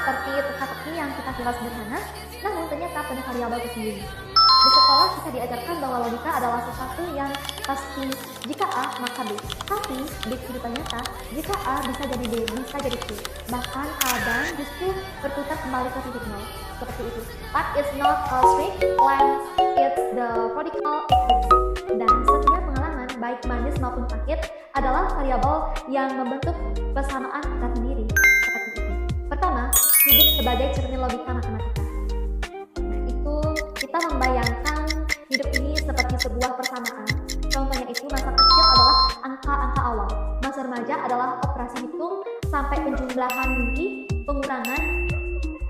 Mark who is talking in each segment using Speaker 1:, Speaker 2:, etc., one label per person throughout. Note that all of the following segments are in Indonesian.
Speaker 1: seperti teka-teki yang kita kira sederhana, namun ternyata penuh variabel tersendiri. Di sekolah kita diajarkan bahwa logika adalah sesuatu yang pasti jika A maka B. Tapi di kehidupan nyata, jika A bisa jadi B, bisa jadi C. Bahkan kadang justru berputar kembali ke titik nol. Seperti itu. But it's not a straight line, it's the vertical axis. Dan setiap pengalaman, baik manis maupun pahit, adalah variabel yang membentuk persamaan kita sendiri. Seperti itu. Pertama, hidup sebagai cermin logika matematika. Kita membayangkan hidup ini seperti sebuah persamaan. Contohnya itu masa kecil adalah angka-angka awal. Masa remaja adalah operasi hitung sampai penjumlahan mimpi, pengurangan,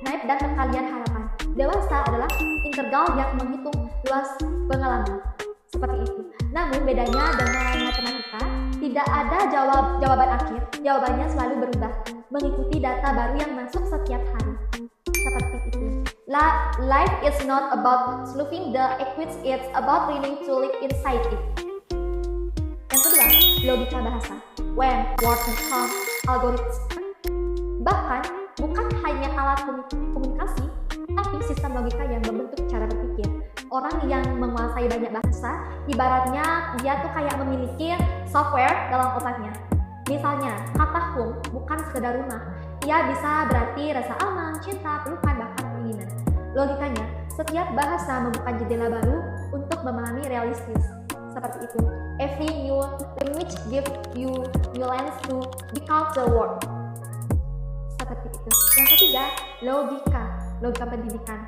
Speaker 1: naik dan perkalian harapan. Dewasa adalah integral yang menghitung luas pengalaman. Seperti itu. Namun bedanya dengan matematika, tidak ada jawaban akhir. Jawabannya selalu berubah, mengikuti data baru yang masuk setiap hari. Seperti itu. Life is not about sleuthing the equations, it's about learning to live inside it. Yang kedua, logika bahasa. When words become algorithms. Bahkan, bukan hanya alat komunikasi, tapi sistem logika yang membentuk cara berpikir. Orang yang menguasai banyak bahasa, ibaratnya dia tuh kayak memiliki software dalam otaknya. Misalnya, kata home bukan sekedar rumah. Ia bisa berarti rasa aman, cinta, pelukan, bahkan keinginan. Logikanya, setiap bahasa membuka jendela baru untuk memahami realistis. Seperti itu. Every new language gives you new lens to decode the world. Seperti itu. Yang ketiga, logika pendidikan.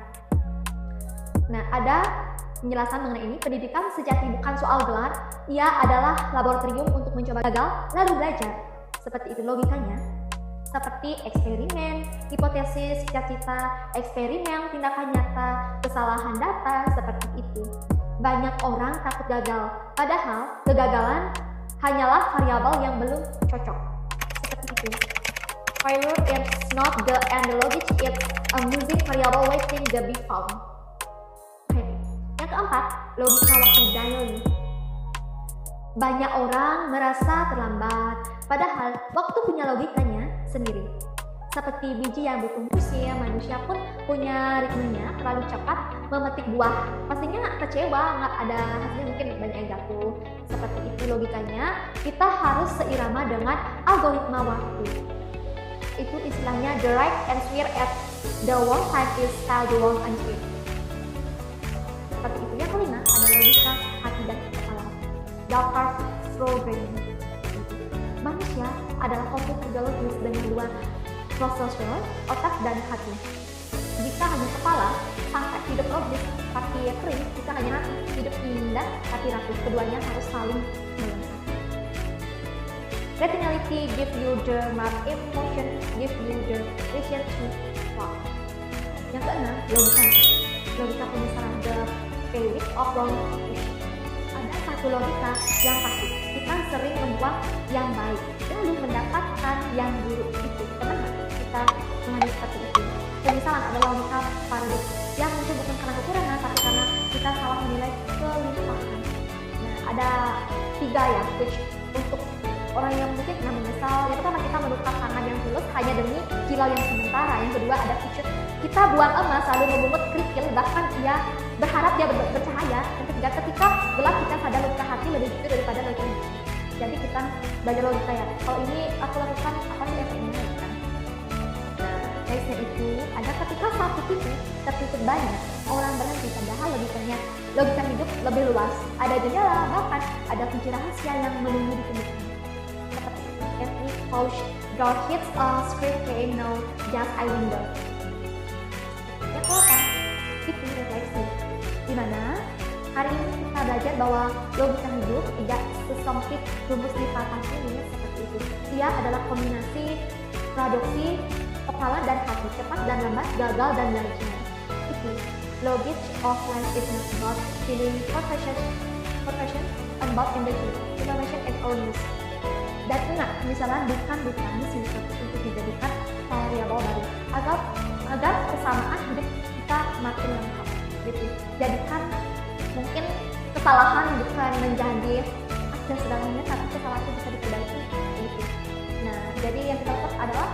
Speaker 1: Nah, ada penjelasan mengenai ini. Pendidikan sejati bukan soal gelar, ia adalah laboratorium untuk mencoba gagal lalu belajar. Seperti itu logikanya. Seperti eksperimen, hipotesis, cita-cita, eksperimen, tindakan nyata, kesalahan data, seperti itu. Banyak orang takut gagal, padahal kegagalan hanyalah variabel yang belum cocok. Seperti itu. Failure is not the end logic, it's a missing variable waiting to be found. Yang keempat, logika waktu daily. Banyak orang merasa terlambat, padahal waktu punya logikanya sendiri. Seperti biji yang butuh musim, manusia pun punya ritmenya. Terlalu cepat memetik buah, pastinya kecewa, nggak ada hasilnya, mungkin banyak yang jatuh. Seperti itu logikanya, kita harus seirama dengan algoritma waktu. Itu istilahnya the right answer at the wrong time is still the wrong answer. Seperti itu. Yang kelima ada logika hati dan kepala. Descartes programming. Manusia adalah komputer biologis dengan dua prosesor, otak dan hati. Jika hanya kepala, sampai hidup logis, tapi kering, jika hanya hati, hidup indah tapi rapuh. Keduanya harus saling melengkapi. Rationality give you the map, emotion give you the reason to walk. Yang keenam, logika pemisahan, the theory of wrong. Ada satu logika yang pasti, kita sering membuang yang baik lalu mendapatkan yang buruk. Itu kenapa kita mengalami seperti itu? Pemisahan adalah logika paradoks yang muncul bukan karena kekurangan, tapi karena kita salah menilai kelimpahan. Nah, ada tiga ya, which untuk orang yang mungkin pernah menyesal. Yang pertama, kita menukar tangan yang tulus hanya demi kilau yang sementara. Yang kedua, ada future, kita buang emas lalu memungut kerikil, bahkan dia berharap dia bercahaya. Yang ketiga, ketika gelap kita sadar logika hati lebih jujur daripada logika ini. Jadi kita belajar logika ya, kalau ini aku lakukan apa sih yang saya inginkan. Nah, guysnya itu ada ketika satu pintu tertutup banyak, orang berhenti, padahal logika hidup lebih luas. Ada jendela, bahkan ada kunci rahasia yang menunggu di pintu. Seperti every pouch door hits a script saying no, just I window. Yang keempat, itu refleksi. Dimana hari ini kita belajar bahwa logika hidup tidak sesempit rumus lipatan ini seperti itu. Dia adalah kombinasi paradoksi kepala dan hati, cepat dan lambat, gagal dan belajar. Itu logic of life is not about feeling perfection, about information and awareness. Dan ingat, misalnya bukan definisi untuk dijadikan variabel baru agar persamaan hidup kita makin lengkap. Gitu. Jadikan mungkin kesalahan bukan menjadi ada segalanya, tapi kesalahan itu bisa diperbaiki. Gitu. Nah, jadi yang kita lakukan adalah